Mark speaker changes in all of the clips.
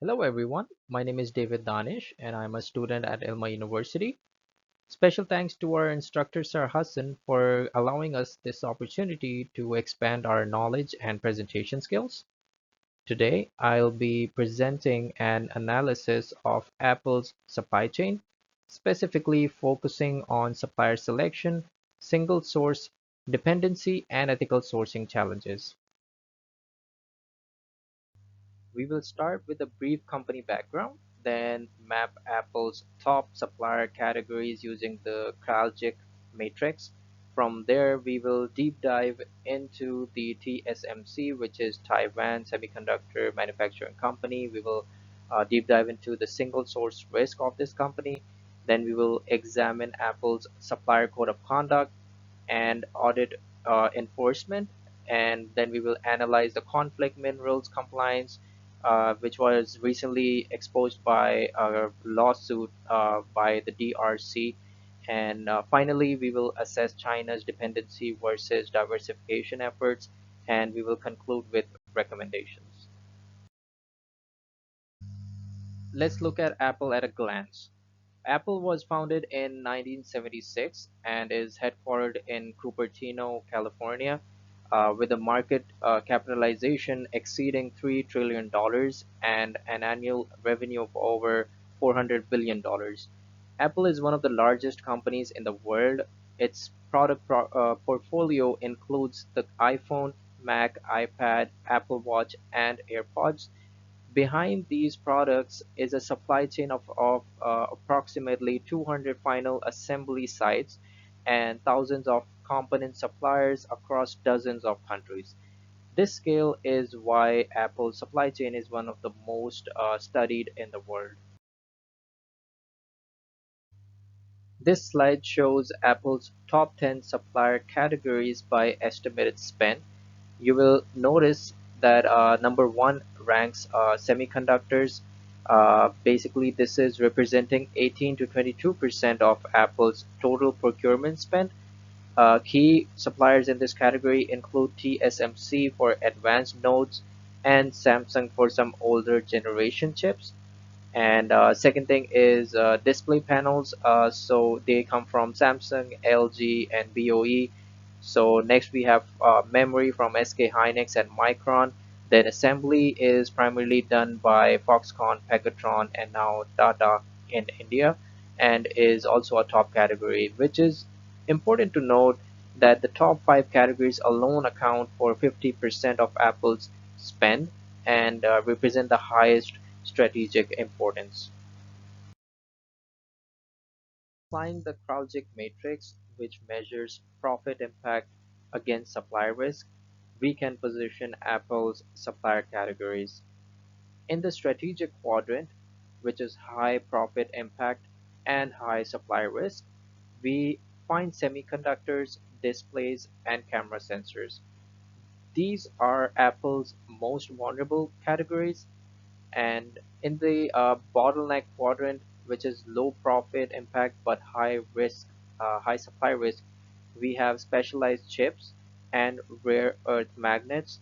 Speaker 1: Hello everyone, my name is David Danish and I'm a student at Ilma University. Special thanks to our instructor Sir Hassan for allowing us this opportunity to expand our knowledge and presentation skills. Today I'll be presenting an analysis of Apple's supply chain, specifically focusing on supplier selection, single source, dependency, and ethical sourcing challenges. We will start with a brief company background, then map Apple's top supplier categories using the Kraljic Matrix. From there, we will deep dive into the TSMC, which is Taiwan Semiconductor Manufacturing Company. We will deep dive into the single source risk of this company. Then we will examine Apple's supplier code of conduct and audit enforcement. And then we will analyze the conflict minerals compliance, which was recently exposed by a lawsuit by the DRC. And finally, we will assess China's dependency versus diversification efforts, and we will conclude with recommendations. Let's look at Apple at a glance. Apple was founded in 1976 and is headquartered in Cupertino, California, with a market capitalization exceeding $3 trillion dollars and an annual revenue of over $400 billion. Dollars. Apple is one of the largest companies in the world. Its portfolio includes the iPhone, Mac, iPad, Apple Watch, and AirPods. Behind these products is a supply chain of approximately 200 final assembly sites and thousands of component suppliers across dozens of countries. This scale is why Apple's supply chain is one of the most studied in the world. This slide shows Apple's top 10 supplier categories by estimated spend. You will notice that number one ranks semiconductors. Basically, this is representing 18 to 22% of Apple's total procurement spend. Key suppliers in this category include TSMC for advanced nodes and Samsung for some older generation chips. And second thing is display panels. So they come from Samsung, LG, and BOE. So next we have memory from SK Hynix and Micron. Then assembly is primarily done by Foxconn, Pegatron, and now Tata in India, and is also a top category, which is important to note that the top five categories alone account for 50% of Apple's spend and represent the highest strategic importance. Applying the Kraljic Matrix, which measures profit impact against supplier risk, we can position Apple's supplier categories. In the strategic quadrant, which is high profit impact and high supplier risk, we find semiconductors, displays, and camera sensors. These are Apple's most vulnerable categories. And in the bottleneck quadrant, which is low profit impact but high risk, high supply risk, we have specialized chips and rare earth magnets.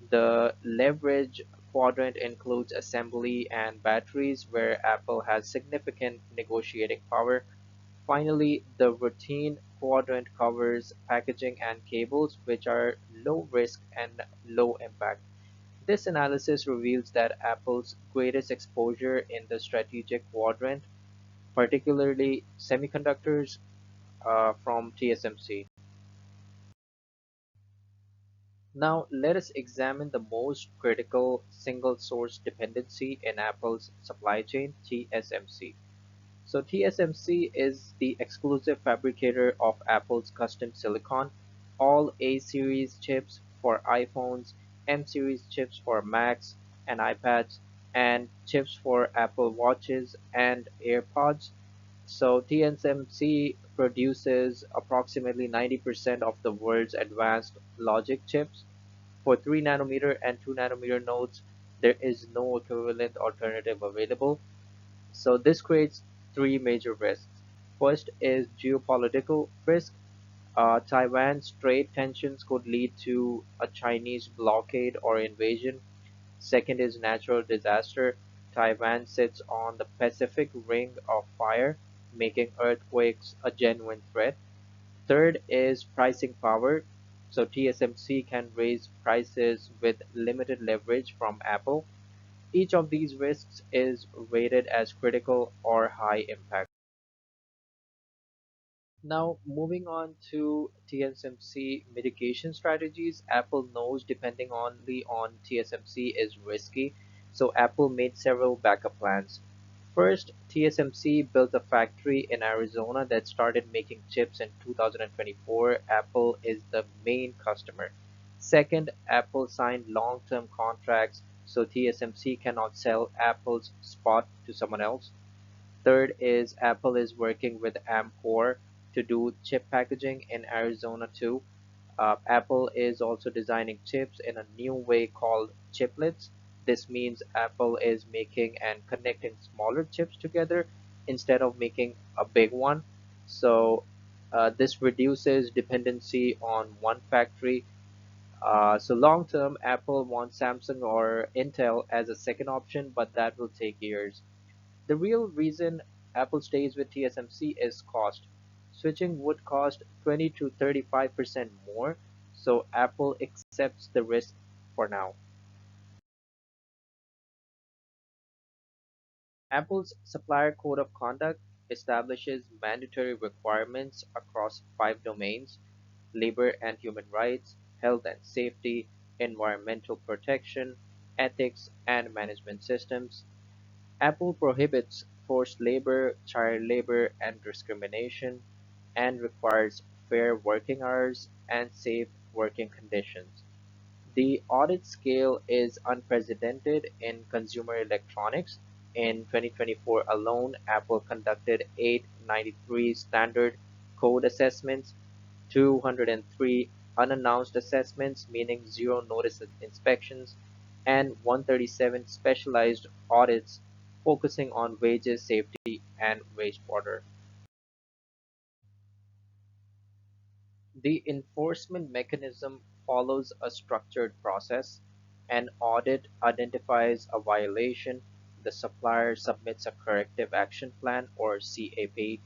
Speaker 1: The leverage quadrant includes assembly and batteries, where Apple has significant negotiating power. Finally, the routine quadrant covers packaging and cables, which are low risk and low impact. This analysis reveals that Apple's greatest exposure in the strategic quadrant, particularly semiconductors from TSMC. Now, let us examine the most critical single source dependency in Apple's supply chain, TSMC. So, TSMC is the exclusive fabricator of Apple's custom silicon. All A series chips for iPhones, M series chips for Macs and iPads, and chips for Apple Watches and AirPods. So TSMC produces approximately 90% of the world's advanced logic chips. For 3 nanometer and 2 nanometer nodes, there is no equivalent alternative available. So this creates three major risks. First is geopolitical risk. Taiwan Strait tensions could lead to a Chinese blockade or invasion. Second is natural disaster. Taiwan sits on the Pacific Ring of Fire, making earthquakes a genuine threat. Third is pricing power. So TSMC can raise prices with limited leverage from Apple. Each of these risks is rated as critical or high impact. Now, moving on to TSMC mitigation strategies, Apple knows depending only on TSMC is risky, so Apple made several backup plans. First, TSMC built a factory in Arizona that started making chips in 2024. Apple is the main customer. Second, Apple signed long-term contracts so TSMC cannot sell Apple's spot to someone else. Third is Apple is working with Amkor to do chip packaging in Arizona too. Apple is also designing chips in a new way called chiplets. This means Apple is making and connecting smaller chips together instead of making a big one. So this reduces dependency on one factory. So long term, Apple wants Samsung or Intel as a second option, but that will take years. The real reason Apple stays with TSMC is cost. Switching would cost 20 to 35% more, so Apple accepts the risk for now. Apple's supplier code of conduct establishes mandatory requirements across five domains: labor and human rights, health and safety, environmental protection, ethics, and management systems. Apple prohibits forced labor, child labor, and discrimination, and requires fair working hours and safe working conditions. The audit scale is unprecedented in consumer electronics. In 2024 alone, Apple conducted 893 standard code assessments, 203 unannounced assessments, meaning zero notice inspections, and 137 specialized audits focusing on wages, safety, and wastewater. The enforcement mechanism follows a structured process. An audit identifies a violation, the supplier submits a corrective action plan or CAP,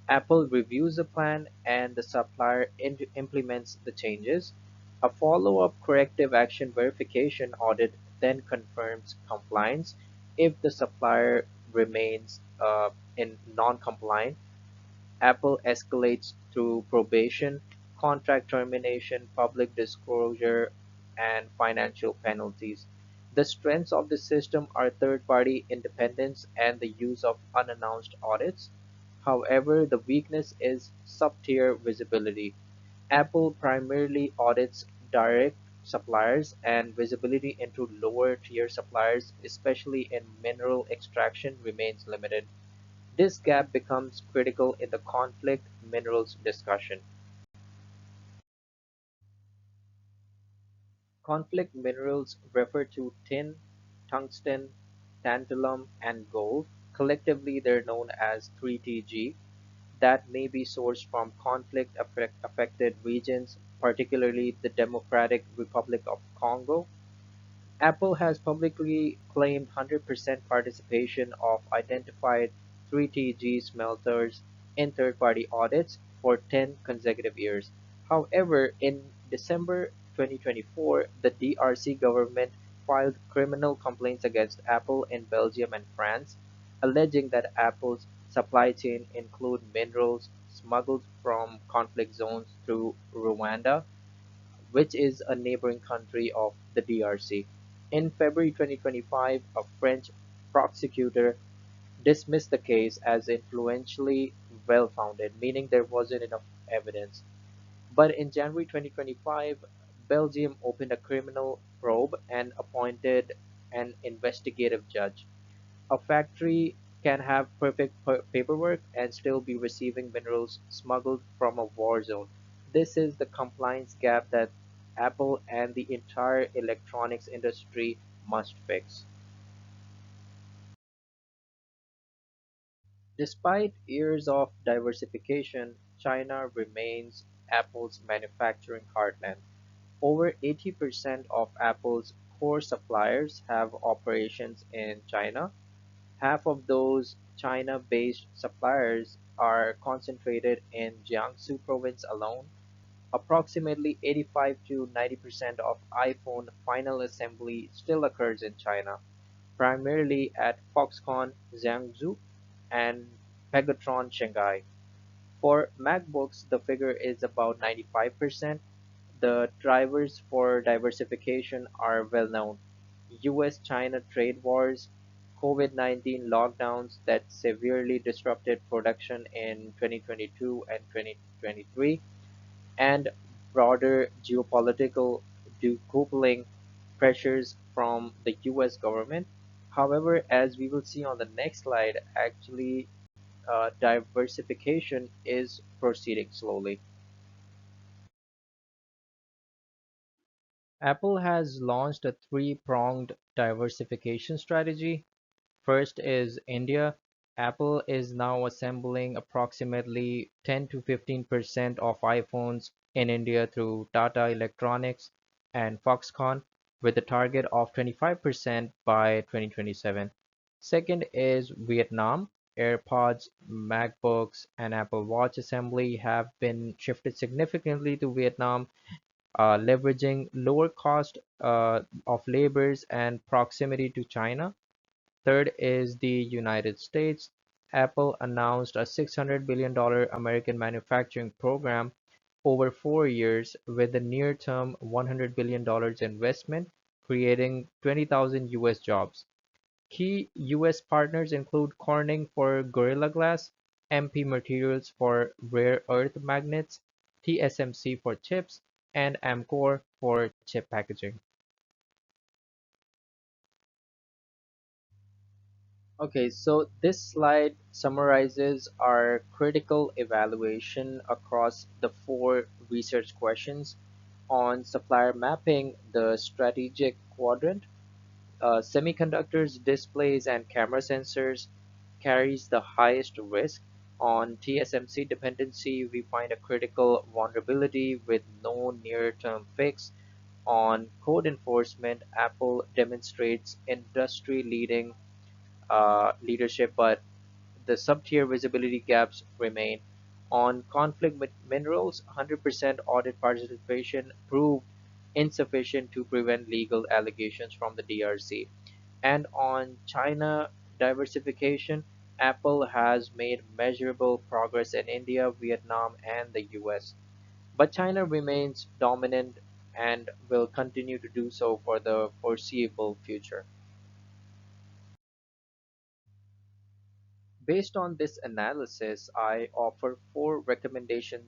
Speaker 1: Apple reviews the plan, and the supplier implements the changes. A follow-up corrective action verification audit then confirms compliance. If the supplier remains in non-compliant, Apple escalates through probation, contract termination, public disclosure, and financial penalties. The strengths of the system are third-party independence and the use of unannounced audits. However, the weakness is sub-tier visibility. Apple primarily audits direct suppliers, and visibility into lower-tier suppliers, especially in mineral extraction, remains limited. This gap becomes critical in the conflict minerals discussion. Conflict minerals refer to tin, tungsten, tantalum, and gold. Collectively, they're known as 3TG, that may be sourced from conflict-affected regions, particularly the Democratic Republic of Congo. Apple has publicly claimed 100% participation of identified 3TG smelters in third-party audits for 10 consecutive years. However, in December 2024, the DRC government filed criminal complaints against Apple in Belgium and France, alleging that Apple's supply chain include minerals smuggled from conflict zones through Rwanda, which is a neighboring country of the DRC. In February 2025, a French prosecutor dismissed the case as influentially well-founded, meaning there wasn't enough evidence. But in January 2025, Belgium opened a criminal probe and appointed an investigative judge. A factory can have perfect paperwork and still be receiving minerals smuggled from a war zone. This is the compliance gap that Apple and the entire electronics industry must fix. Despite years of diversification, China remains Apple's manufacturing heartland. Over 80% of Apple's 4 suppliers have operations in China. Half of those China-based suppliers are concentrated in Jiangsu province alone. Approximately 85 to 90% of iPhone final assembly still occurs in China, primarily at Foxconn Jiangsu and Pegatron Shanghai. For MacBooks, the figure is about 95%. The drivers for diversification are well known: US-China trade wars, COVID-19 lockdowns that severely disrupted production in 2022 and 2023, and broader geopolitical decoupling pressures from the US government. However, as we will see on the next slide, actually diversification is proceeding slowly. Apple has launched a three-pronged diversification strategy. First is India. Apple is now assembling approximately 10 to 15% of iPhones in India through Tata Electronics and Foxconn, with a target of 25% by 2027. Second is Vietnam. AirPods, MacBooks, and Apple Watch assembly have been shifted significantly to Vietnam, leveraging lower cost of labors and proximity to China. Third is the United States. Apple announced a $600 billion American manufacturing program over 4 years with a near-term $100 billion investment, creating 20,000 US jobs. Key US partners include Corning for Gorilla Glass, MP Materials for rare earth magnets, TSMC for chips, and Amkor for chip packaging. Okay, so this slide summarizes our critical evaluation across the four research questions on supplier mapping: the strategic quadrant, semiconductors, displays, and camera sensors carries the highest risk. On TSMC dependency, we find a critical vulnerability with no near-term fix. On code enforcement, Apple demonstrates industry-leading leadership, but the sub-tier visibility gaps remain. On conflict minerals, 100% audit participation proved insufficient to prevent legal allegations from the DRC. And on China diversification, Apple has made measurable progress in India, Vietnam, and the US. But China remains dominant and will continue to do so for the foreseeable future. Based on this analysis, I offer four recommendations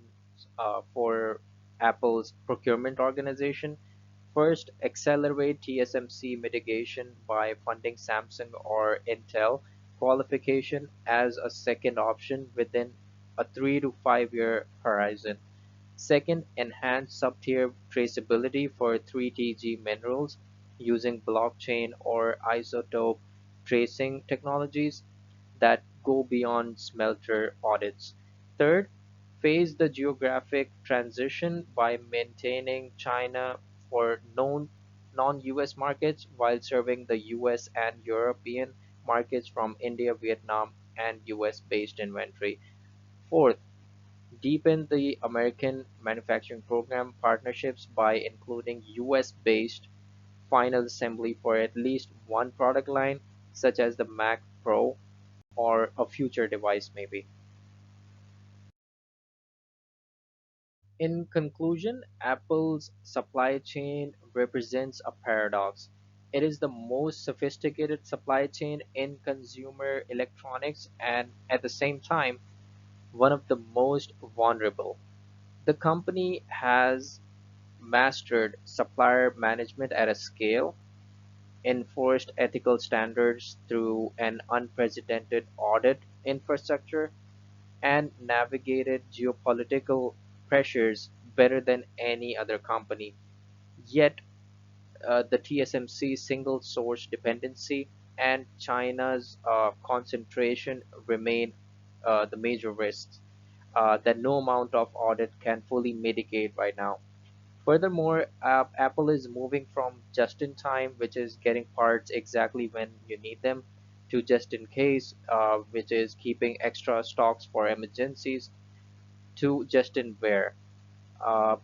Speaker 1: for Apple's procurement organization. First, accelerate TSMC mitigation by funding Samsung or Intel qualification as a second option within a 3 to 5 year horizon. Second, enhance sub-tier traceability for 3TG minerals using blockchain or isotope tracing technologies that go beyond smelter audits. Third, phase the geographic transition by maintaining China for known non-US markets while serving the US and European markets from India, Vietnam, and US-based inventory. Fourth, deepen the American manufacturing program partnerships by including US-based final assembly for at least one product line, such as the Mac Pro or a future device maybe. In conclusion, Apple's supply chain represents a paradox. It is the most sophisticated supply chain in consumer electronics and at the same time one of the most vulnerable. The company has mastered supplier management at a scale, enforced ethical standards through an unprecedented audit infrastructure, and navigated geopolitical pressures better than any other company. Yet, the TSMC single source dependency and China's concentration remain the major risks that no amount of audit can fully mitigate right now. Furthermore, Apple is moving from just in time, which is getting parts exactly when you need them, to just in case, which is keeping extra stocks for emergencies, to just in uh,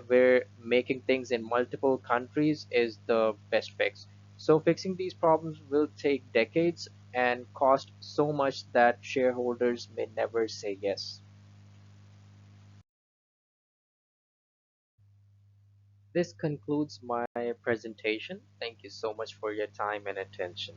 Speaker 1: where making things in multiple countries is the best fix. So fixing these problems will take decades and cost so much that shareholders may never say yes. This concludes my presentation. Thank you so much for your time and attention.